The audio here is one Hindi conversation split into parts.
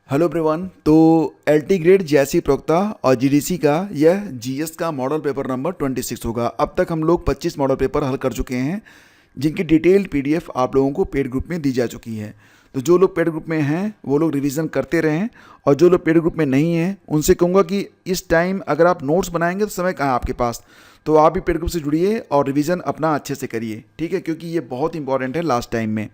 Hello everyone. तो एलटी ग्रेड जेएससी प्रोक्ता और जीडीसी का यह जीएस का मॉडल पेपर नंबर 26 होगा। अब तक हम लोग 25 मॉडल पेपर हल कर चुके हैं, जिनकी डिटेल्ड पीडीएफ आप लोगों को पेड ग्रुप में दी जा चुकी है। तो जो लोग पेड ग्रुप में हैं वो लोग रिवीजन करते रहें, और जो लोग पेड ग्रुप में नहीं हैं उनसे कहूँगा कि इस टाइम अगर आप नोट्स बनाएंगे तो समय कहाँ है आपके पास, तो आप भी पेड ग्रुप से जुड़िए और रिवीजन अपना अच्छे से करिए, ठीक है, क्योंकि ये बहुत इंपॉर्टेंट है लास्ट टाइम में।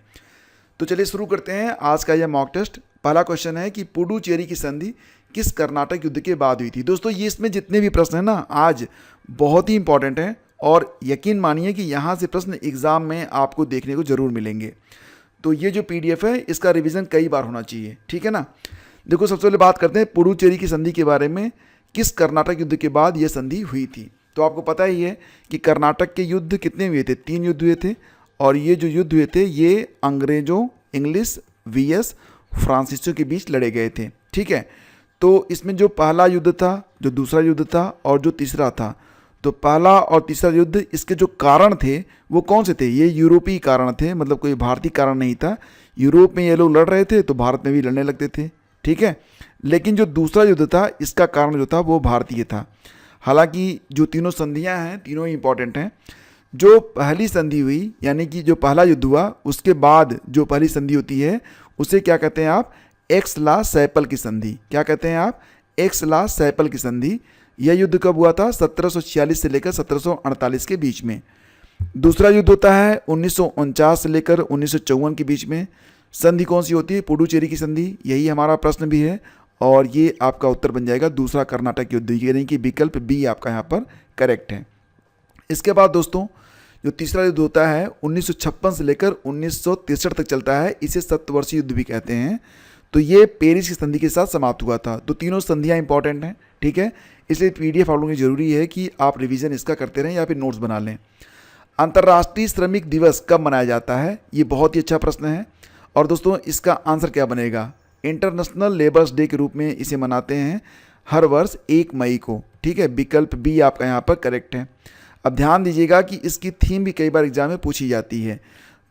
तो चलिए शुरू करते हैं आज का यह मॉक टेस्ट। पहला क्वेश्चन है कि पुडुचेरी की संधि किस कर्नाटक युद्ध के बाद हुई थी। दोस्तों ये इसमें जितने भी प्रश्न हैं ना आज बहुत ही इंपॉर्टेंट हैं, और यकीन मानिए कि यहाँ से प्रश्न एग्जाम में आपको देखने को जरूर मिलेंगे। तो ये जो पीडीएफ है इसका रिवीजन कई बार होना चाहिए, ठीक है ना। देखो सबसे पहले बात करते हैं पुडुचेरी की संधि के बारे में, किस कर्नाटक युद्ध के बाद यह संधि हुई थी। तो आपको पता ही है कि कर्नाटक के युद्ध कितने हुए थे, 3 युद्ध हुए थे, और ये जो युद्ध हुए थे ये अंग्रेजों, इंग्लिश वीएस फ्रांसीसियों के बीच लड़े गए थे, ठीक है। तो इसमें जो पहला युद्ध था, जो दूसरा युद्ध था और जो तीसरा था, तो पहला और तीसरा युद्ध इसके जो कारण थे वो कौन से थे, ये यूरोपीय कारण थे, मतलब कोई भारतीय कारण नहीं था। यूरोप में ये लोग लड़ रहे थे तो भारत में भी लड़ने लगते थे, ठीक है। लेकिन जो दूसरा युद्ध था इसका कारण जो था वो भारतीय था। हालांकि जो तीनों संधियाँ हैं तीनों ही इंपॉर्टेंट हैं। जो पहली संधि हुई यानी कि जो पहला युद्ध हुआ उसके बाद जो पहली संधि होती है उसे क्या कहते हैं आप, एक्स-ला-सैपल की संधि। क्या कहते हैं आप, एक्स-ला-सैपल की संधि। यह युद्ध कब हुआ था, 1746 से लेकर 1748 के बीच में। दूसरा युद्ध होता है 1949 से लेकर 1954 के बीच में। संधि कौन सी होती है, पुडुचेरी की संधि। यही हमारा प्रश्न भी है और ये आपका उत्तर बन जाएगा दूसरा कर्नाटक युद्ध, यानी कि विकल्प बी आपका यहाँ पर करेक्ट है। इसके बाद दोस्तों जो तीसरा युद्ध होता है 1956 से लेकर 1963 तक चलता है, इसे सप्तवर्षीय युद्ध भी कहते हैं। तो ये पेरिस की संधि के साथ समाप्त हुआ था। तो तीनों संधियां इंपॉर्टेंट हैं, ठीक है, इसलिए पीडीएफ आप लोगों की जरूरी है कि आप रिवीजन इसका करते रहें या फिर नोट्स बना लें। अंतर्राष्ट्रीय श्रमिक दिवस कब मनाया जाता है, ये बहुत ही अच्छा प्रश्न है। और दोस्तों इसका आंसर क्या बनेगा, इंटरनेशनल लेबर्स डे के रूप में इसे मनाते हैं हर वर्ष 1 मई को, ठीक है। विकल्प बी आपका यहाँ पर करेक्ट है। अब ध्यान दीजिएगा कि इसकी थीम भी कई बार एग्जाम में पूछी जाती है।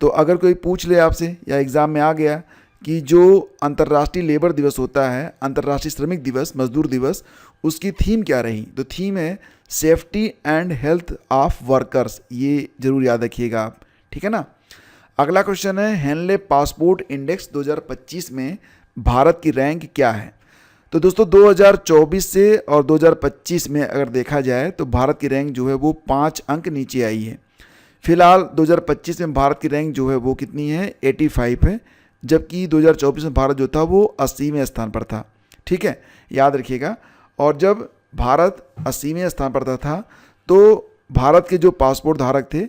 तो अगर कोई पूछ ले आपसे या एग्ज़ाम में आ गया कि जो अंतर्राष्ट्रीय लेबर दिवस होता है, अंतर्राष्ट्रीय श्रमिक दिवस, मजदूर दिवस, उसकी थीम क्या रही, तो थीम है safety and health of workers. ये जरूर याद रखिएगा आप, ठीक है ना। अगला क्वेश्चन है हेनले पासपोर्ट इंडेक्स 2025 में भारत की रैंक क्या है। तो दोस्तों 2024 से और 2025 में अगर देखा जाए तो भारत की रैंक जो है वो 5 अंक नीचे आई है। फिलहाल 2025 में भारत की रैंक जो है वो कितनी है, 85 है, जबकि 2024 में भारत जो था वो 80वें स्थान पर था, ठीक है, याद रखिएगा। और जब भारत 80वें स्थान पर था तो भारत के जो पासपोर्ट धारक थे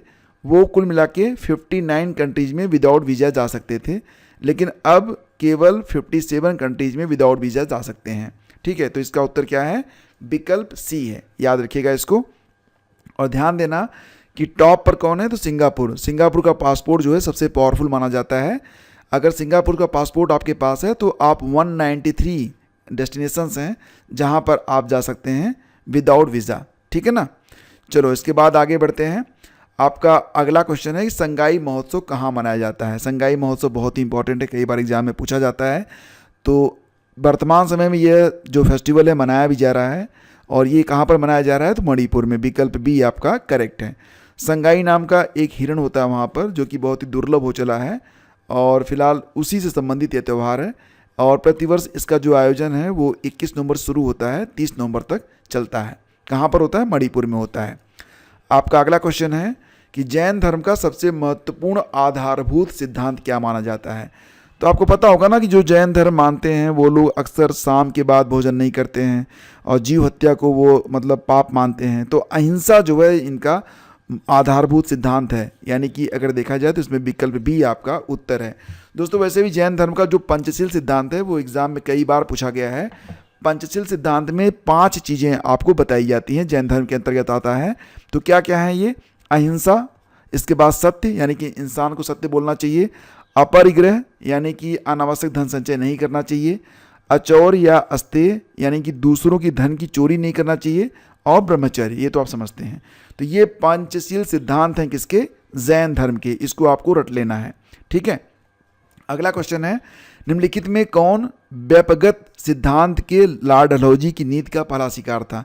वो कुल मिला के 59 कंट्रीज में विदाउट वीज़ा जा सकते थे, लेकिन अब केवल 57 कंट्रीज में विदाउट वीज़ा जा सकते हैं, ठीक है। तो इसका उत्तर क्या है, विकल्प सी है, याद रखिएगा इसको। और ध्यान देना कि टॉप पर कौन है, तो सिंगापुर। सिंगापुर का पासपोर्ट जो है सबसे पावरफुल माना जाता है। अगर सिंगापुर का पासपोर्ट आपके पास है तो आप 193 डेस्टिनेशंस हैं जहां पर आप जा सकते हैं विदाउट वीज़ा, ठीक है ना। चलो इसके बाद आगे बढ़ते हैं। आपका अगला क्वेश्चन है कि संगाई महोत्सव कहाँ मनाया जाता है। संगाई महोत्सव बहुत ही इंपॉर्टेंट है, कई बार एग्जाम में पूछा जाता है। तो वर्तमान समय में यह जो फेस्टिवल है मनाया भी जा रहा है, और ये कहाँ पर मनाया जा रहा है, तो मणिपुर में। विकल्प बी आपका करेक्ट है। संगाई नाम का एक हिरण होता है वहाँ पर जो कि बहुत ही दुर्लभ हो चला है, और फिलहाल उसी से संबंधित यह त्यौहार है। और प्रतिवर्ष इसका जो आयोजन है वो 21 नवंबर शुरू होता है, 30 नवंबर तक चलता है। कहाँ पर होता है, मणिपुर में होता है। आपका अगला क्वेश्चन है कि जैन धर्म का सबसे महत्वपूर्ण आधारभूत सिद्धांत क्या माना जाता है। तो आपको पता होगा ना कि जो जैन धर्म मानते हैं वो लोग अक्सर शाम के बाद भोजन नहीं करते हैं, और जीव हत्या को वो मतलब पाप मानते हैं। तो अहिंसा जो है इनका आधारभूत सिद्धांत है, यानी कि अगर देखा जाए तो इसमें विकल्प बी आपका उत्तर है। दोस्तों वैसे भी जैन धर्म का जो पंचशील सिद्धांत है वो एग्जाम में कई बार पूछा गया है। पंचशील सिद्धांत में 5 चीज़ें आपको बताई जाती हैं, जैन धर्म के अंतर्गत आता है। तो क्या क्या है ये, अहिंसा, इसके बाद सत्य यानी कि इंसान को सत्य बोलना चाहिए, अपरिग्रह यानी कि अनावश्यक धन संचय नहीं करना चाहिए, अचौर या अस्तेय यानी कि दूसरों की धन की चोरी नहीं करना चाहिए, और ब्रह्मचर्य, ये तो आप समझते हैं। तो ये पंचशील सिद्धांत हैं किसके, जैन धर्म के। इसको आपको रट लेना है, ठीक है। अगला क्वेश्चन है निम्नलिखित में कौन व्यापकगत सिद्धांत के लॉर्ड डलहौजी की नीति का पहला शिकार था?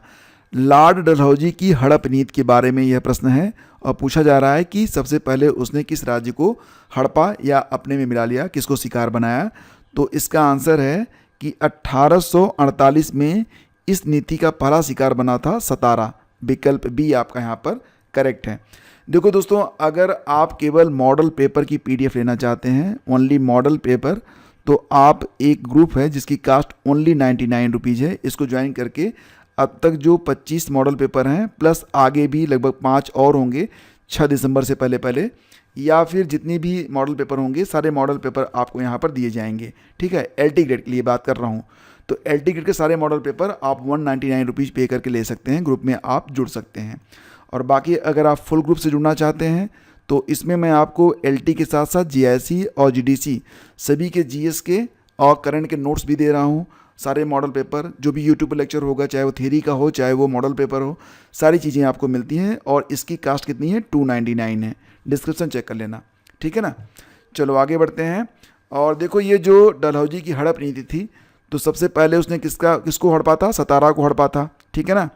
लॉर्ड डलहौजी की हड़प नीति के बारे में यह प्रश्न है और पूछा जा रहा है कि सबसे पहले उसने किस राज्य को हड़पा या अपने में मिला लिया, किसको शिकार बनाया? तो इसका आंसर है कि 1848 में इस नीति का पहला शिकार बना था सतारा। विकल्प बी आपका यहाँ पर करेक्ट है। देखो दोस्तों, अगर आप केवल मॉडल पेपर की पीडीएफ लेना चाहते हैं, ओनली मॉडल पेपर, तो आप एक ग्रुप है जिसकी कास्ट ओनली 99 रुपीज़ है, इसको ज्वाइन करके अब तक जो 25 मॉडल पेपर हैं प्लस आगे भी लगभग 5 और होंगे 6 दिसंबर से पहले पहले, या फिर जितनी भी मॉडल पेपर होंगे सारे मॉडल पेपर आपको यहाँ पर दिए जाएंगे। ठीक है, एलटी ग्रेड के लिए बात कर रहा हूँ, तो एलटी ग्रेड के सारे मॉडल पेपर आप 199 रुपीज़ पे करके ले सकते हैं, ग्रुप में आप जुड़ सकते हैं। और बाकी अगर आप फुल ग्रुप से जुड़ना चाहते हैं तो इसमें मैं आपको एलटी के साथ साथ जीआईसी और जीडीसी सभी के जीएस के और करंट के नोट्स भी दे रहा हूँ। सारे मॉडल पेपर जो भी यूट्यूब पर लेक्चर होगा, चाहे वो थ्योरी का हो चाहे वो मॉडल पेपर हो, सारी चीज़ें आपको मिलती हैं और इसकी कास्ट कितनी है? 299 है। डिस्क्रिप्शन चेक कर लेना, ठीक है ना। चलो आगे बढ़ते हैं। और देखो, ये जो डलहौजी की हड़प नीति थी, तो सबसे पहले उसने किसको हड़पा था? सतारा को हड़पा था, ठीक है ना।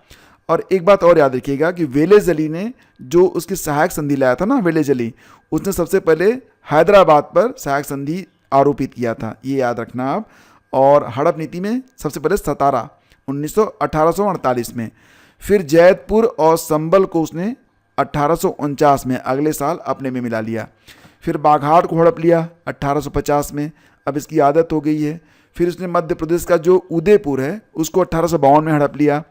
और एक बात और याद रखिएगा कि वेलेज़ली ने जो उसकी सहायक संधि लाया था ना, वेलेज़ली, उसने सबसे पहले हैदराबाद पर सहायक संधि आरोपित किया था, ये याद रखना आप। और हड़प नीति में सबसे पहले सतारा 1848 में, फिर जैतपुर और संबल को उसने 1849 में अगले साल अपने में मिला लिया, फिर बाघाट को हड़प लिया 1850 में, अब इसकी आदत हो गई है। फिर उसने मध्य प्रदेश का जो उदयपुर है उसको 1852 में हड़प लिया।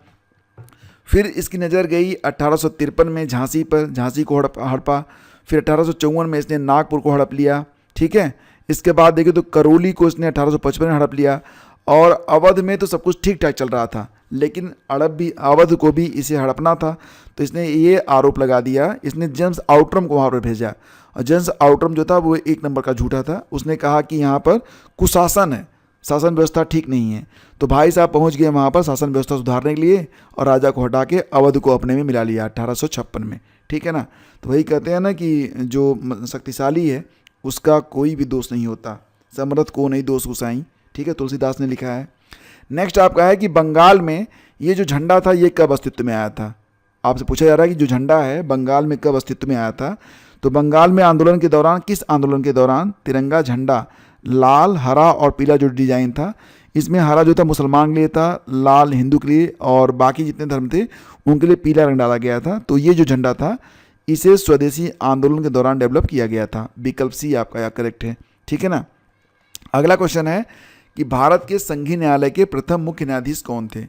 फिर इसकी नज़र गई 1853 में झांसी पर, झांसी को हड़पा। फिर 1854 में इसने नागपुर को हड़प लिया, ठीक है। इसके बाद देखिए तो करौली को इसने 1855 में हड़प लिया। और अवध में तो सब कुछ ठीक ठाक चल रहा था, लेकिन अवध को भी इसे हड़पना था, तो इसने ये आरोप लगा दिया, इसने जेम्स आउटरम को वहाँ पर भेजा। और जेम्स आउटरम जो था वो एक नंबर का झूठा था, उसने कहा कि यहाँ पर कुशासन है, शासन व्यवस्था ठीक नहीं है। तो भाई साहब पहुँच गए वहाँ पर शासन व्यवस्था सुधारने के लिए और राजा को हटा के अवध को अपने में मिला लिया 1856 में, ठीक है ना। तो वही कहते हैं ना कि जो शक्तिशाली है उसका कोई भी दोष नहीं होता, समर्थ को नहीं दोष गुसाई, ठीक है, तुलसीदास ने लिखा है। नेक्स्ट आपका है कि बंगाल में ये जो झंडा था ये कब अस्तित्व में आया था? आपसे पूछा जा रहा है कि जो झंडा है बंगाल में कब अस्तित्व में आया था? तो बंगाल में आंदोलन के दौरान, किस आंदोलन के दौरान तिरंगा झंडा लाल, हरा और पीला जो डिजाइन था, इसमें हरा जो था मुसलमान के लिए था, लाल हिंदू के लिए और बाकी जितने धर्म थे उनके लिए पीला रंग डाला गया था। तो ये जो झंडा था इसे स्वदेशी आंदोलन के दौरान डेवलप किया गया था। विकल्प सी आपका यह करेक्ट है, ठीक है ना। अगला क्वेश्चन है कि भारत के संघीय न्यायालय के प्रथम मुख्य न्यायाधीश कौन थे?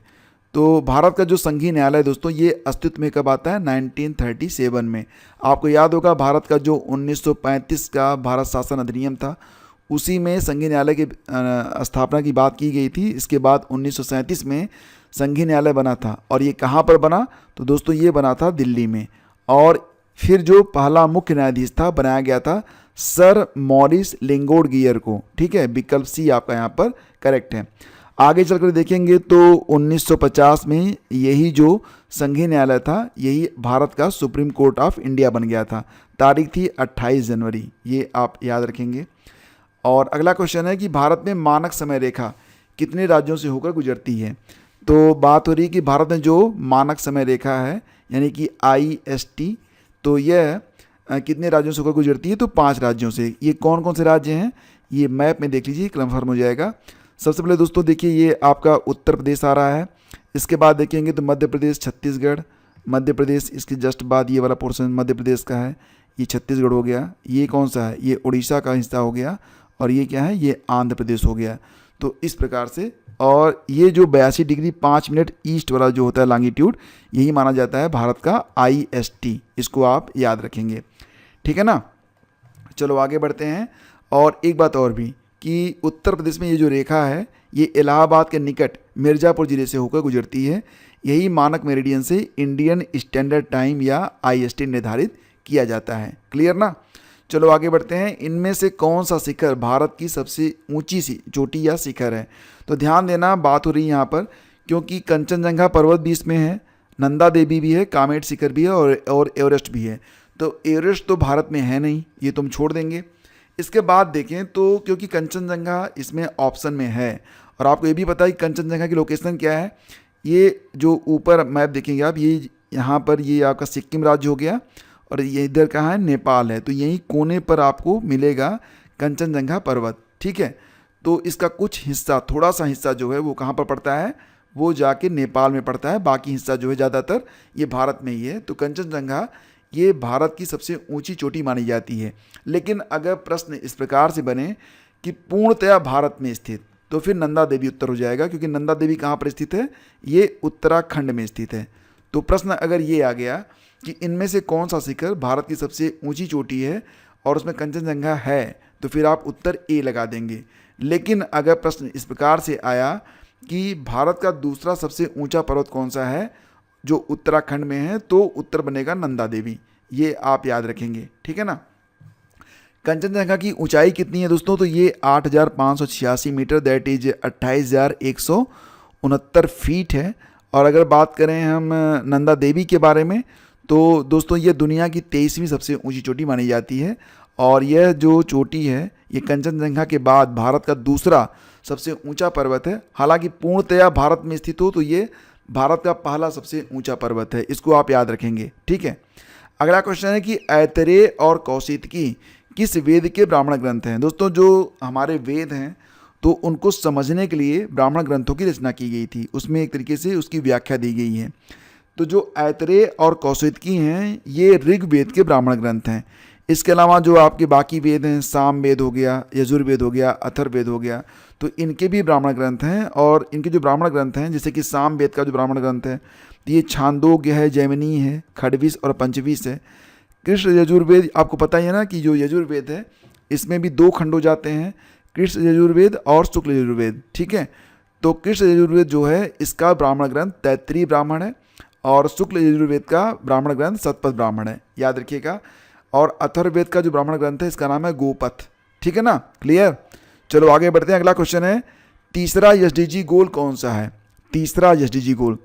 तो भारत का जो संघीय न्यायालय दोस्तों ये अस्तित्व में कब आता है? 1937 में। आपको याद होगा भारत का जो 1935 का भारत शासन अधिनियम था उसी में संघीय न्यायालय की स्थापना की बात की गई थी। इसके बाद 1937 में संघीय न्यायालय बना था। और ये कहाँ पर बना? तो दोस्तों ये बना था दिल्ली में। और फिर जो पहला मुख्य न्यायाधीश था बनाया गया था सर मॉरिस लिंगोडगियर को, ठीक है। विकल्प सी आपका यहाँ पर करेक्ट है। आगे चलकर देखेंगे तो 1950 में यही जो संघीय न्यायालय था यही भारत का सुप्रीम कोर्ट ऑफ इंडिया बन गया था। तारीख थी 28 जनवरी, ये आप याद रखेंगे। और अगला क्वेश्चन है कि भारत में मानक समय रेखा कितने राज्यों से होकर गुजरती है? तो बात हो रही है कि भारत में जो मानक समय रेखा है यानी कि IST, तो यह कितने राज्यों से होकर गुजरती है? तो 5 राज्यों से। ये कौन कौन से राज्य हैं ये मैप में देख लीजिए, कन्फर्म हो जाएगा। सबसे पहले दोस्तों देखिए ये आपका उत्तर प्रदेश आ रहा है। इसके बाद देखेंगे तो मध्य प्रदेश, छत्तीसगढ़, मध्य प्रदेश, इसके जस्ट बाद ये वाला पोर्शन मध्य प्रदेश का है, ये छत्तीसगढ़ हो गया। ये कौन सा है? ये उड़ीसा का हिस्सा हो गया। और ये क्या है? ये आंध्र प्रदेश हो गया। तो इस प्रकार से, और ये जो 82 डिग्री 5 मिनट ईस्ट वाला जो होता है लॉन्गिट्यूड, यही माना जाता है भारत का IST। इसको आप याद रखेंगे, ठीक है ना। चलो आगे बढ़ते हैं। और एक बात और भी कि उत्तर प्रदेश में ये जो रेखा है ये इलाहाबाद के निकट मिर्ज़ापुर जिले से होकर गुजरती है। यही मानक मेरिडियन से इंडियन स्टैंडर्ड टाइम या IST निर्धारित किया जाता है। क्लियर ना। चलो आगे बढ़ते हैं। इनमें से कौन सा शिखर भारत की सबसे ऊंची सी चोटी या शिखर है? तो ध्यान देना, बात हो रही है यहाँ पर क्योंकि कंचनजंगा पर्वत भी इसमें है, नंदा देवी भी है, कामेट शिखर भी है और एवरेस्ट भी है। तो एवरेस्ट तो भारत में है नहीं, ये तुम छोड़ देंगे। इसके बाद देखें तो क्योंकि कंचनजंगा इसमें ऑप्शन में है, और आपको ये भी पता है कि कंचनजंगा की लोकेशन क्या है, ये जो ऊपर मैप देखेंगे आप, ये यहाँ पर ये आपका सिक्किम राज्य हो गया, और ये इधर कहाँ है, नेपाल है। तो यही कोने पर आपको मिलेगा कंचनजंगा पर्वत, ठीक है। तो इसका कुछ हिस्सा, थोड़ा सा हिस्सा जो है वो कहाँ पर पड़ता है, वो जाके नेपाल में पड़ता है, बाकी हिस्सा जो है ज़्यादातर ये भारत में ही है। तो कंचनजंगा ये भारत की सबसे ऊंची चोटी मानी जाती है। लेकिन अगर प्रश्न इस प्रकार से बने कि पूर्णतया भारत में स्थित, तो फिर नंदा देवी उत्तर हो जाएगा, क्योंकि नंदा देवी कहाँ पर स्थित है, ये उत्तराखंड में स्थित है। तो प्रश्न अगर ये आ गया कि इनमें से कौन सा शिखर भारत की सबसे ऊंची चोटी है और उसमें कंचनजंगा है, तो फिर आप उत्तर ए लगा देंगे। लेकिन अगर प्रश्न इस प्रकार से आया कि भारत का दूसरा सबसे ऊंचा पर्वत कौन सा है जो उत्तराखंड में है, तो उत्तर बनेगा नंदा देवी। ये आप याद रखेंगे, ठीक है ना। कंचनजंगा की ऊंचाई कितनी है दोस्तों, तो ये 8,586 मीटर, दैट इज 28,169 फीट है। और अगर बात करें हम नंदा देवी के बारे में, तो दोस्तों ये दुनिया की 23वीं सबसे ऊंची चोटी मानी जाती है। और यह जो चोटी है ये कंचनजंगा के बाद भारत का दूसरा सबसे ऊंचा पर्वत है। हालांकि पूर्णतया भारत में स्थित हो तो ये भारत का पहला सबसे ऊंचा पर्वत है, इसको आप याद रखेंगे, ठीक है। अगला क्वेश्चन है कि ऐतरेय और कौशितकी किस वेद के ब्राह्मण ग्रंथ हैं। दोस्तों जो हमारे वेद हैं तो उनको समझने के लिए ब्राह्मण ग्रंथों की रचना की गई थी, उसमें एक तरीके से उसकी व्याख्या दी गई है। तो जो ऐतरेय और कौशितकी हैं ये ऋग्वेद के ब्राह्मण ग्रंथ हैं। इसके अलावा जो आपके बाकी वेद हैं, साम वेद हो गया, यजुर्वेद हो गया, अथर्ववेद हो गया, तो इनके भी ब्राह्मण ग्रंथ हैं। और इनके जो ब्राह्मण ग्रंथ हैं, जैसे कि साम वेद का जो ब्राह्मण ग्रंथ है तो ये छांदोग्य है, जैमिनी है, खडविस और पंचविस है। कृष्ण यजुर्वेद आपको पता ही है ना कि जो यजुर्वेद है इसमें भी 2 खंड हो जाते हैं, कृष्ण यजुर्वेद और शुक्ल यजुर्वेद, ठीक है। तो कृष्ण यजुर्वेद जो है इसका ब्राह्मण ग्रंथ तैत्तिरीय ब्राह्मण है, और शुक्ल यजुर्वेद का ब्राह्मण ग्रंथ शतपथ ब्राह्मण है, याद रखिएगा। और अथर्ववेद का जो ब्राह्मण ग्रंथ है इसका नाम है गोपथ, ठीक है ना, क्लियर। चलो आगे बढ़ते हैं। अगला क्वेश्चन है तीसरा एसडीजी गोल कौन सा है। तीसरा एसडीजी गोल,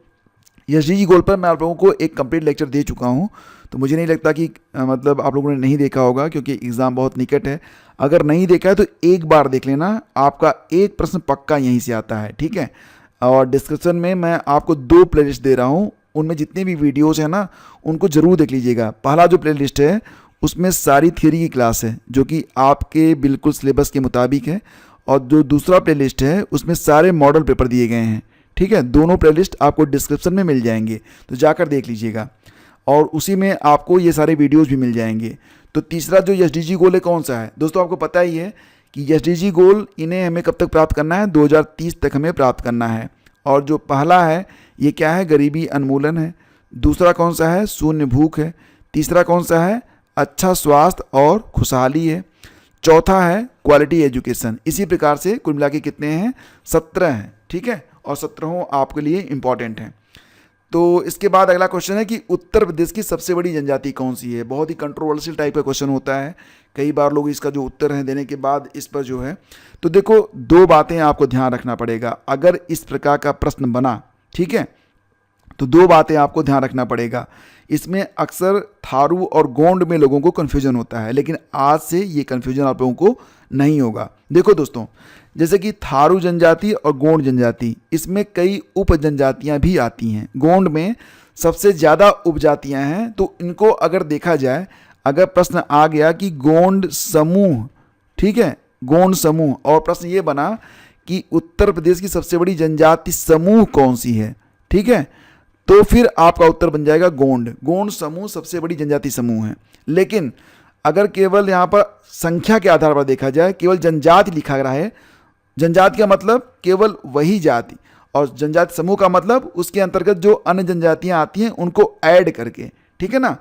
एसडीजी गोल पर मैं आप लोगों को एक कंप्लीट लेक्चर दे चुका हूँ, तो मुझे नहीं लगता कि मतलब आप लोगों ने नहीं देखा होगा, क्योंकि एग्ज़ाम बहुत निकट है। अगर नहीं देखा है तो एक बार देख लेना, आपका एक प्रश्न पक्का यहीं से आता है, ठीक है। और डिस्क्रिप्शन में मैं आपको 2 प्लेलिस्ट दे रहा हूँ, उनमें जितने भी वीडियोस हैं ना उनको ज़रूर देख लीजिएगा। पहला जो प्लेलिस्ट है उसमें सारी थियरी की क्लास है जो कि आपके बिल्कुल सिलेबस के मुताबिक है, और जो दूसरा प्लेलिस्ट है उसमें सारे मॉडल पेपर दिए गए हैं, ठीक है। दोनों प्लेलिस्ट आपको डिस्क्रिप्शन में मिल जाएंगे, तो जाकर देख लीजिएगा, और उसी में आपको ये सारे वीडियोस भी मिल जाएंगे। तो तीसरा जो एसडीजी गोल है कौन सा है दोस्तों, आपको पता ही है कि एसडीजी गोल इन्हें हमें कब तक प्राप्त करना है, 2030 तक हमें प्राप्त करना है। और जो पहला है ये क्या है, गरीबी उन्मूलन है। दूसरा कौन सा है, शून्य भूख है। तीसरा कौन सा है, अच्छा स्वास्थ्य और खुशहाली है। चौथा है क्वालिटी एजुकेशन। इसी प्रकार से कुल मिला के कितने हैं, 17 हैं, ठीक है। और 17 आपके लिए इंपॉर्टेंट हैं। तो इसके बाद अगला क्वेश्चन है कि उत्तर प्रदेश की सबसे बड़ी जनजाति कौन सी है। बहुत ही कंट्रोवर्शियल टाइप का क्वेश्चन होता है, कई बार लोग इसका जो उत्तर है देने के बाद इस पर जो है, तो देखो 2 बातें आपको ध्यान रखना पड़ेगा अगर इस प्रकार का प्रश्न बना, ठीक है। तो 2 बातें आपको ध्यान रखना पड़ेगा। इसमें अक्सर थारू और गोंड में लोगों को कन्फ्यूजन होता है, लेकिन आज से ये कन्फ्यूजन आप लोगों को नहीं होगा। देखो दोस्तों, जैसे कि थारू जनजाति और गोंड जनजाति, इसमें कई उप जनजातियाँ भी आती हैं। गोंड में सबसे ज़्यादा उपजातियाँ हैं, तो इनको अगर देखा जाए, अगर प्रश्न आ गया कि गोंड समूह, ठीक है, गोंड समूह, और प्रश्न ये बना कि उत्तर प्रदेश की सबसे बड़ी जनजाति समूह कौन सी है, ठीक है, तो फिर आपका उत्तर बन जाएगा गोंड। गोंड समूह सबसे बड़ी जनजाति समूह है। लेकिन अगर केवल यहाँ पर संख्या के आधार पर देखा जाए, केवल जनजाति लिखा रहा है, जनजाति का मतलब केवल वही जाति, और जनजाति समूह का मतलब उसके अंतर्गत जो अन्य जनजातियाँ आती हैं उनको ऐड करके, ठीक है ना।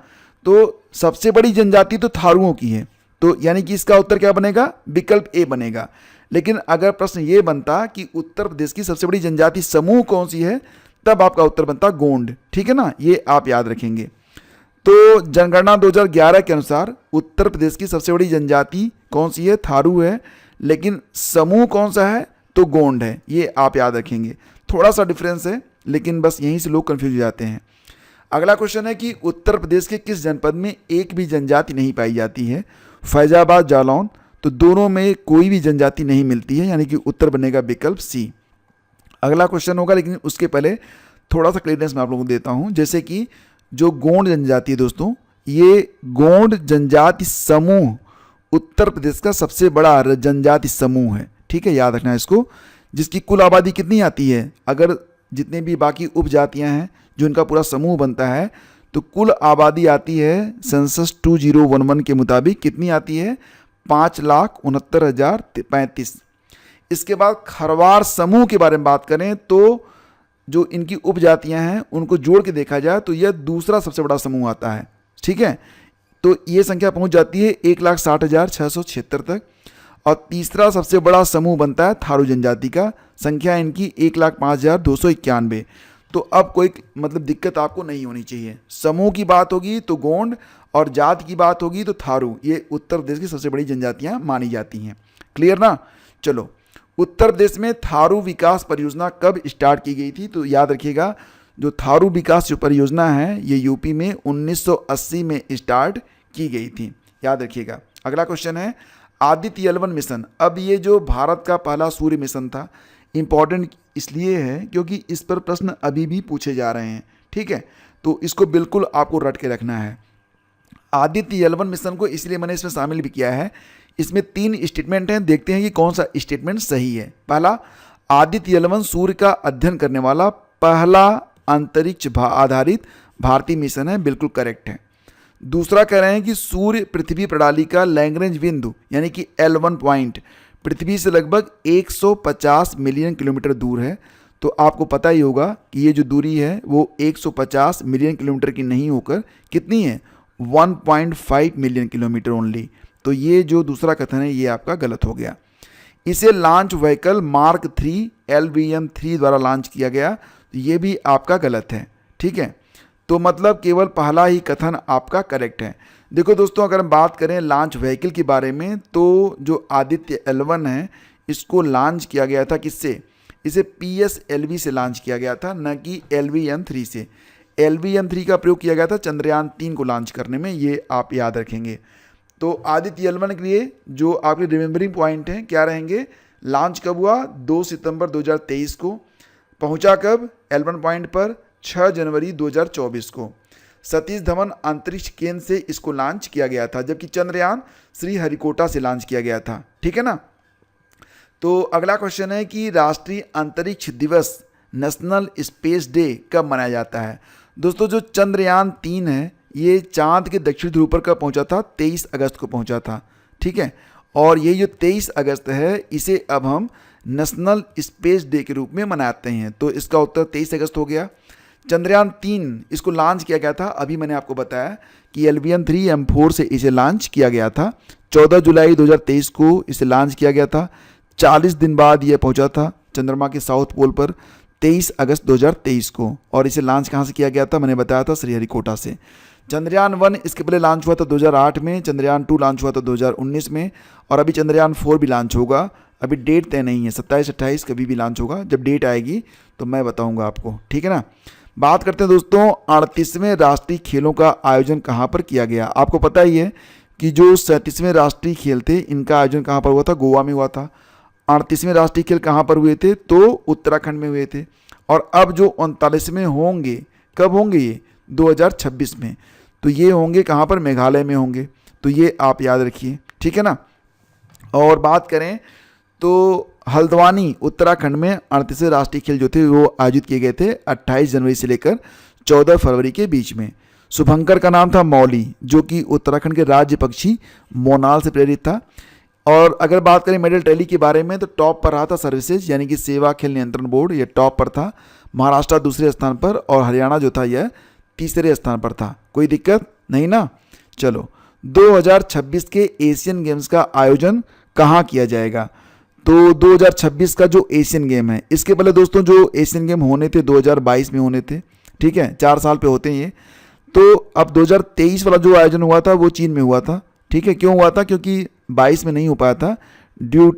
तो सबसे बड़ी जनजाति तो थारुओं की है, तो यानी कि इसका उत्तर क्या बनेगा, विकल्प ए बनेगा। लेकिन अगर प्रश्न ये बनता कि उत्तर प्रदेश की सबसे बड़ी जनजाति समूह कौन सी है, तब आपका उत्तर बनता गोंड, ठीक है ना, ये आप याद रखेंगे। तो जनगणना 2011 के अनुसार उत्तर प्रदेश की सबसे बड़ी जनजाति कौन सी है, थारू है, लेकिन समूह कौन सा है, तो गोंड है, ये आप याद रखेंगे। थोड़ा सा डिफरेंस है, लेकिन बस यहीं से लोग कंफ्यूज हो जाते हैं। अगला क्वेश्चन है कि उत्तर प्रदेश के किस जनपद में एक भी जनजाति नहीं पाई जाती है। फैजाबाद, जालौन, तो दोनों में कोई भी जनजाति नहीं मिलती है, यानी कि उत्तर बनेगा विकल्प सी। अगला क्वेश्चन होगा, लेकिन उसके पहले थोड़ा सा क्लियरेंस मैं आप लोगों को देता हूं। जैसे कि जो गोंड जनजाति है दोस्तों, ये गोंड जनजाति समूह उत्तर प्रदेश का सबसे बड़ा जनजाति समूह है, ठीक है, याद रखना इसको। जिसकी कुल आबादी कितनी आती है, अगर जितने भी बाकी उपजातियां हैं जो इनका पूरा समूह बनता है, तो कुल आबादी आती है सेंसस 2011 के मुताबिक कितनी आती है, 5,69,035। इसके बाद खरवार समूह के बारे में बात करें तो जो इनकी उपजातियां हैं उनको जोड़ के देखा जाए तो यह दूसरा सबसे बड़ा समूह आता है, ठीक है। तो ये संख्या पहुंच जाती है 1,60,676 तक। और तीसरा सबसे बड़ा समूह बनता है थारू जनजाति का, संख्या इनकी 1,05,291। तो अब कोई मतलब दिक्कत आपको नहीं होनी चाहिए। समूह की बात होगी तो गोंड और जात की बात होगी तो थारू, ये उत्तर प्रदेश की सबसे बड़ी जनजातियां मानी जाती हैं। क्लियर ना। चलो, उत्तर प्रदेश में थारू विकास परियोजना कब स्टार्ट की गई थी, तो याद रखिएगा जो थारू विकास जो परियोजना है ये यूपी में 1980 में स्टार्ट की गई थी, याद रखिएगा। अगला क्वेश्चन है आदित्य L1 मिशन। अब ये जो भारत का पहला सूर्य मिशन था, इंपॉर्टेंट इसलिए है क्योंकि इस पर प्रश्न अभी भी पूछे जा रहे हैं, ठीक है, तो इसको बिल्कुल आपको रट के रखना है। आदित्य L1 मिशन को इसलिए मैंने इसमें शामिल भी किया है। इसमें 3 स्टेटमेंट हैं, देखते हैं कि कौन सा स्टेटमेंट सही है। पहला, आदित्य L1 सूर्य का अध्ययन करने वाला पहला अंतरिक्ष आधारित भारतीय मिशन है, बिल्कुल करेक्ट है। दूसरा कह रहे हैं कि सूर्य पृथ्वी प्रणाली का लैग्रेंज बिंदु यानी कि L1 पॉइंट पृथ्वी से लगभग 150 मिलियन किलोमीटर दूर है। तो आपको पता ही होगा कि ये जो दूरी है वो 150 मिलियन किलोमीटर की नहीं होकर कितनी है, 1.5 मिलियन किलोमीटर ओनली। तो ये जो दूसरा कथन है ये आपका गलत हो गया। इसे लॉन्च व्हीकल मार्क 3 LVM-3 द्वारा लॉन्च किया गया, तो ये भी आपका गलत है, ठीक है। तो मतलब केवल पहला ही कथन आपका करेक्ट है। देखो दोस्तों, अगर हम बात करें लॉन्च व्हीकल के बारे में तो जो आदित्य L1 है इसको लॉन्च किया गया था किससे, इसे PSLV से लॉन्च किया गया था, न कि LVM-3 से। LVM-3 का प्रयोग किया गया था चंद्रयान 3 को लॉन्च करने में, ये आप याद रखेंगे। तो आदित्य L1 के लिए जो आपके रिमेंबरिंग पॉइंट हैं क्या रहेंगे, लॉन्च कब हुआ, 2 सितंबर 2023 को, पहुंचा कब L1 पॉइंट पर 6 जनवरी 2024 को। सतीश धवन अंतरिक्ष केंद्र से इसको लॉन्च किया गया था, जबकि चंद्रयान श्रीहरिकोटा से लॉन्च किया गया था, ठीक है ना। तो अगला क्वेश्चन है कि राष्ट्रीय अंतरिक्ष दिवस नेशनल स्पेस डे कब मनाया जाता है। दोस्तों, जो चंद्रयान 3 है ये चांद के दक्षिण ध्रुव पर कब पहुंचा था, 23 अगस्त को पहुंचा था, ठीक है। और ये जो 23 अगस्त है इसे अब हम नेशनल स्पेस डे के रूप में मनाते हैं, तो इसका उत्तर 23 अगस्त हो गया। चंद्रयान 3 इसको लॉन्च किया गया था, अभी मैंने आपको बताया कि LVM-3 M4 से इसे लॉन्च किया गया था। 14 जुलाई 2023 को इसे लॉन्च किया गया था। 40 दिन बाद यह पहुंचा था चंद्रमा के साउथ पोल पर 23 अगस्त 2023 को। और इसे लॉन्च कहाँ से किया गया था, मैंने बताया था श्रीहरिकोटा से। चंद्रयान 1 इसके पहले लॉन्च हुआ था 2008 में, चंद्रयान 2 लॉन्च हुआ था 2019 में, और अभी चंद्रयान 4 भी लॉन्च होगा। अभी डेट तय नहीं है, 27-28 कभी भी लॉन्च होगा, जब डेट आएगी तो मैं बताऊंगा आपको, ठीक है ना। बात करते हैं दोस्तों 38वें राष्ट्रीय खेलों का आयोजन कहाँ पर किया गया। आपको पता ही है कि जो 37वें राष्ट्रीय खेल थे इनका आयोजन कहाँ पर हुआ था, गोवा में हुआ था। 38वें राष्ट्रीय खेल कहाँ पर हुए थे, तो उत्तराखंड में हुए थे। और अब जो 39वें होंगे कब होंगे, ये 2026 में, तो ये होंगे कहाँ पर, मेघालय में होंगे। तो ये आप याद रखिए, ठीक है ना। और बात करें तो हल्द्वानी उत्तराखंड में 38वें राष्ट्रीय खेल जो थे वो आयोजित किए गए थे 28 जनवरी से लेकर 14 फरवरी के बीच में। शुभंकर का नाम था मौली, जो कि उत्तराखंड के राज्य पक्षी मोनाल से प्रेरित था। और अगर बात करें मेडल टैली के बारे में तो टॉप पर रहा था सर्विसेज यानी कि सेवा खेल नियंत्रण बोर्ड, ये टॉप पर था। महाराष्ट्र दूसरे स्थान पर और हरियाणा जो था यह तीसरे स्थान पर था। कोई दिक्कत नहीं ना। चलो, 2026 के एशियन गेम्स का आयोजन कहाँ किया जाएगा, तो 2026 का जो एशियन गेम है, इसके पहले दोस्तों जो एशियन गेम होने थे 2022 में होने थे, ठीक है, 4 साल पे होते हैं ये। तो अब 2023 वाला जो आयोजन हुआ था वो चीन में हुआ था, ठीक है। क्यों हुआ था, क्योंकि 22 में नहीं हो पाया था ड्यू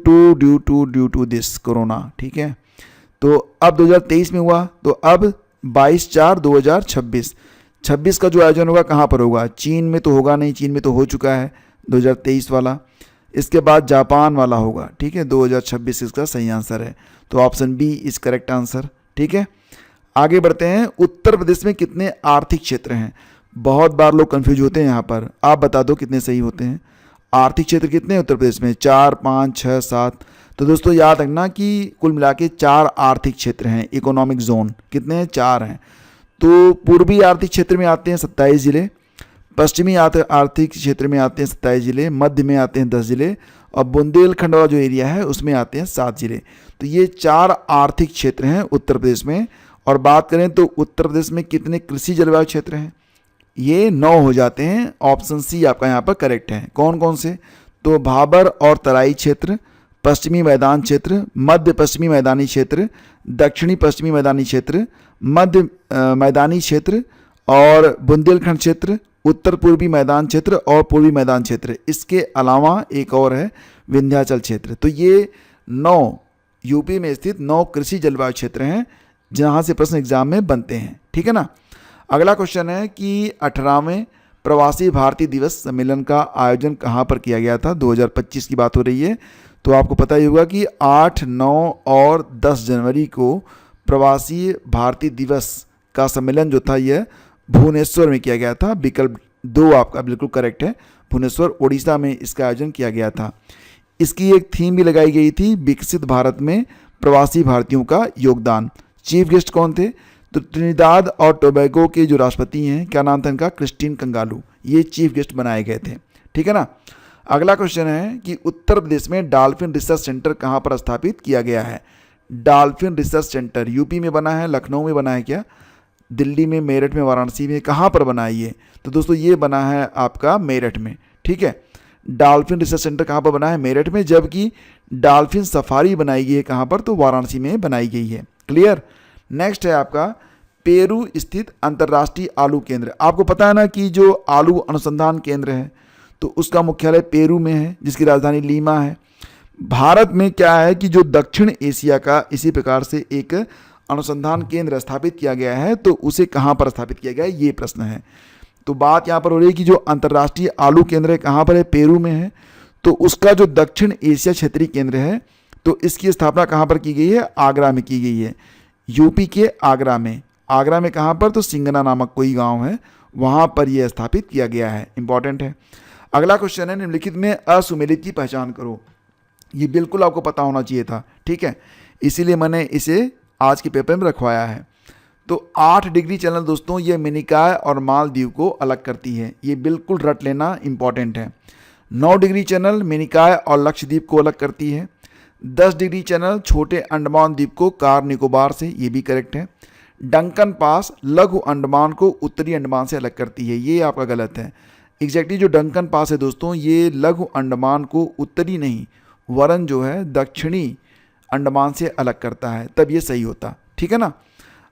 टू दिस कोरोना, ठीक है। तो अब 2023 में हुआ, तो अब 22/4/2026 का जो आयोजन होगा कहाँ पर होगा, चीन में तो होगा नहीं, चीन में तो हो चुका है 2023 वाला। इसके बाद जापान वाला होगा, ठीक है, 2026 इसका सही आंसर है। तो option B is correct answer, ठीक है। आगे बढ़ते हैं, उत्तर प्रदेश में कितने आर्थिक क्षेत्र हैं? बहुत बार लोग कंफ्यूज होते हैं यहाँ पर, आप बता दो कितने सही होते हैं। आर्थिक क्षेत्र कितने हैं उत्तर प्रदेश में? 4, 5, 6, 7। तो दोस्तों याद रखना कि कुल मिला के 4 आर्थिक क्षेत्र हैं, इकोनॉमिक जोन कितने हैं? 4 हैं। तो पूर्वी आर्थिक क्षेत्र में आते हैं 27 जिले, पश्चिमी आर्थिक क्षेत्र में आते हैं 27 जिले, मध्य में आते हैं 10 जिले, और बुंदेलखंड वाला जो एरिया है उसमें आते हैं 7 जिले। तो ये 4 आर्थिक क्षेत्र हैं उत्तर प्रदेश में। और बात करें तो उत्तर प्रदेश में कितने कृषि जलवायु क्षेत्र हैं? ये 9 हो जाते हैं। ऑप्शन सी आपका यहाँ पर करेक्ट है। कौन कौन से? तो भाबर और तराई क्षेत्र, पश्चिमी मैदान क्षेत्र, मध्य पश्चिमी मैदानी क्षेत्र, दक्षिणी पश्चिमी मैदानी क्षेत्र, मध्य मैदानी क्षेत्र और बुंदेलखंड क्षेत्र, उत्तर पूर्वी मैदान क्षेत्र और पूर्वी मैदान क्षेत्र। इसके अलावा एक और है विंध्याचल क्षेत्र। तो ये 9 यूपी में स्थित 9 कृषि जलवायु क्षेत्र हैं जहाँ से प्रश्न एग्जाम में बनते हैं, ठीक है ना। अगला क्वेश्चन है कि 18वें प्रवासी भारतीय दिवस सम्मेलन का आयोजन कहाँ पर किया गया था? 2025 की बात हो रही है। तो आपको पता ही होगा कि 8, 9 और 10 जनवरी को प्रवासी भारतीय दिवस का सम्मेलन जो था यह भुवनेश्वर में किया गया था। विकल्प 2 आपका बिल्कुल करेक्ट है, भुवनेश्वर उड़ीसा में इसका आयोजन किया गया था। इसकी एक थीम भी लगाई गई थी, विकसित भारत में प्रवासी भारतीयों का योगदान। चीफ गेस्ट कौन थे? तो त्रिनिदाद और टोबैगो के जो राष्ट्रपति हैं, क्या नाम था इनका? क्रिस्टीन कंगालू, ये चीफ गेस्ट बनाए गए थे, ठीक है ना। अगला क्वेश्चन है कि उत्तर प्रदेश में डॉल्फिन रिसर्च सेंटर कहाँ पर स्थापित किया गया है? डॉल्फिन रिसर्च सेंटर यूपी में बना है, लखनऊ में बना है क्या, दिल्ली में, मेरठ में, वाराणसी में, कहाँ पर बना है ये? तो दोस्तों ये बना है आपका मेरठ में, ठीक है। डॉल्फिन रिसर्च सेंटर कहाँ पर बना है? मेरठ में। जबकि डॉल्फिन सफारी बनाई गई है कहाँ पर? तो वाराणसी में बनाई गई है। क्लियर। नेक्स्ट है आपका पेरू स्थित अंतर्राष्ट्रीय आलू केंद्र। आपको पता है ना कि जो आलू अनुसंधान केंद्र है तो उसका मुख्यालय पेरू में है, जिसकी राजधानी लीमा है। भारत में क्या है कि जो दक्षिण एशिया का इसी प्रकार से एक अनुसंधान केंद्र स्थापित किया गया है, तो उसे कहाँ पर स्थापित किया गया है, ये प्रश्न है। तो बात यहाँ पर हो रही है कि जो अंतर्राष्ट्रीय आलू केंद्र है कहाँ पर है? पेरू में है। तो उसका जो दक्षिण एशिया क्षेत्रीय केंद्र है, तो इसकी स्थापना कहाँ पर की गई है? आगरा में की गई है, यूपी के आगरा में। आगरा में कहाँ पर? तो सिंगना नामक कोई गांव है, वहाँ पर यह स्थापित किया गया है। इंपॉर्टेंट है। अगला क्वेश्चन है निम्नलिखित में असुमेलित की पहचान करो। ये बिल्कुल आपको पता होना चाहिए था, ठीक है, इसीलिए मैंने इसे आज के पेपर में रखवाया है। तो 8 डिग्री चैनल दोस्तों ये मिनिकॉय और मालदीव को अलग करती है, ये बिल्कुल रट लेना इंपॉर्टेंट है। 9 डिग्री चैनल मिनिकॉय और लक्षद्वीप को अलग करती है। 10 डिग्री चैनल छोटे अंडमान द्वीप को कार निकोबार से, ये भी करेक्ट है। डंकन पास लघु अंडमान को उत्तरी अंडमान से अलग करती है, ये आपका गलत है। एग्जैक्टली जो डंकन पास है दोस्तों ये लघु अंडमान को उत्तरी नहीं वरन जो है दक्षिणी अंडमान से अलग करता है, तब ये सही होता, ठीक है ना।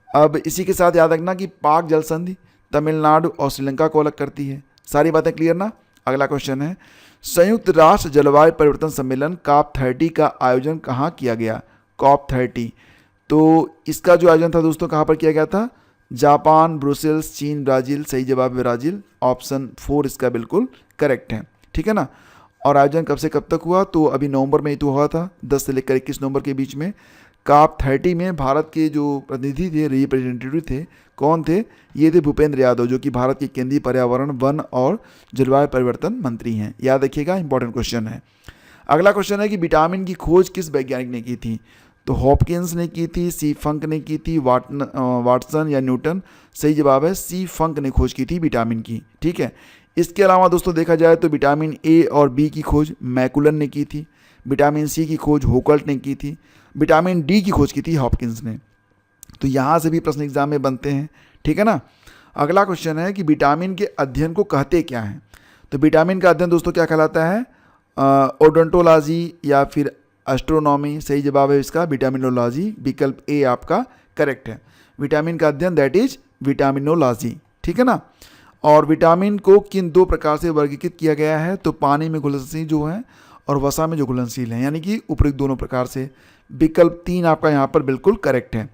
अब इसी के साथ याद रखना कि पाक जल संधि तमिलनाडु और श्रीलंका को अलग करती है। सारी बातें क्लियर ना। अगला क्वेश्चन है संयुक्त राष्ट्र जलवायु परिवर्तन सम्मेलन COP 30 का आयोजन कहाँ किया गया? COP 30, तो इसका जो आयोजन था दोस्तों कहाँ पर किया गया था? जापान, ब्रुसेल्स, चीन, ब्राज़ील। सही जवाब है ब्राज़ील, ऑप्शन 4 इसका बिल्कुल करेक्ट है, ठीक है ना। और आयोजन कब से कब तक हुआ? तो अभी नवंबर में ही तो हुआ था, 10 से लेकर 21 नवंबर के बीच में। COP 30 में भारत के जो प्रतिनिधि थे, रिप्रेजेंटेटिव थे, कौन थे? ये थे भूपेंद्र यादव, जो कि भारत के केंद्रीय पर्यावरण, वन और जलवायु परिवर्तन मंत्री हैं। याद रखिएगा, इंपॉर्टेंट क्वेश्चन है। अगला क्वेश्चन है कि विटामिन की खोज किस वैज्ञानिक ने की थी? तो हॉपकिंस ने की थी, सी फंक ने की थी, वाटसन या न्यूटन। सही जवाब है सी फंक ने खोज की थी विटामिन की, ठीक है। इसके अलावा दोस्तों देखा जाए तो विटामिन ए और बी की खोज मैकुलन ने की थी, विटामिन सी की खोज होकल्ट ने की थी, विटामिन डी की खोज की थी हॉपकिंस ने। तो यहाँ से भी प्रश्न एग्जाम में बनते हैं, ठीक है ना। अगला क्वेश्चन है कि विटामिन के अध्ययन को कहते क्या हैं? तो विटामिन का अध्ययन दोस्तों क्या कहलाता है? ओडोंटोलॉजी या फिर एस्ट्रोनॉमी। सही जवाब है इसका विटामिनोलॉजी, विकल्प ए आपका करेक्ट है। विटामिन का अध्ययन दैट इज विटामिनोलॉजी, ठीक है ना। और विटामिन को किन 2 प्रकार से वर्गीकृत किया गया है? तो पानी में घुलनशील जो है और वसा में जो घुलनशील है, यानी कि उपरोक्त दोनों प्रकार से। विकल्प 3 आपका यहाँ पर बिल्कुल करेक्ट है।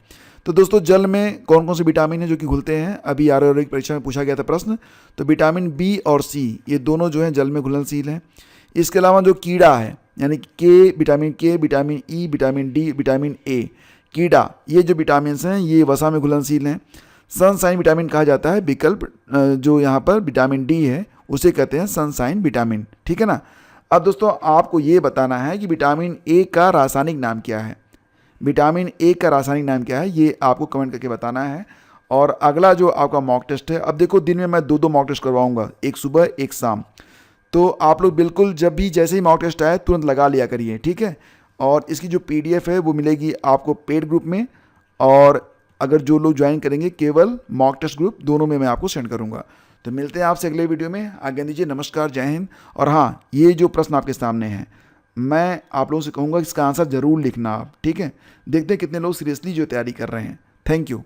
तो दोस्तों जल में कौन कौन से विटामिन हैं जो कि घुलते हैं? अभी आरोग्य परीक्षा में पूछा गया था प्रश्न। तो विटामिन बी और सी ये दोनों जो हैं जल में घुलनशील हैं। इसके अलावा जो कीड़ा है यानी के, vitamin E, vitamin D, vitamin A, कीड़ा, ये जो विटामिन हैं ये वसा में घुलनशील हैं। सनसाइन विटामिन कहा जाता है विकल्प जो यहाँ पर विटामिन डी है उसे कहते हैं सनसाइन विटामिन, ठीक है ना। अब दोस्तों आपको ये बताना है कि विटामिन ए का रासायनिक नाम क्या है। विटामिन ए का रासायनिक नाम क्या है ये आपको कमेंट करके बताना है। और अगला जो आपका मॉक टेस्ट है, अब देखो दिन में मैं 2 मॉक टेस्ट करवाऊंगा, एक सुबह एक शाम। तो आप लोग बिल्कुल जब भी जैसे ही मॉक टेस्ट आए तुरंत लगा लिया करिए, ठीक है। और इसकी जो पीडीएफ है वो मिलेगी आपको पेड ग्रुप में, और अगर जो लोग ज्वाइन करेंगे केवल मॉक टेस्ट ग्रुप, दोनों में मैं आपको सेंड करूंगा। तो मिलते हैं आपसे अगले वीडियो में। आज्ञा दीजिए, नमस्कार, जय हिंद। और हाँ, ये जो प्रश्न आपके सामने है मैं आप लोगों से कहूँगा इसका आंसर ज़रूर लिखना आप, ठीक है। देखते हैं कितने लोग सीरियसली जो तैयारी कर रहे हैं। Thank you.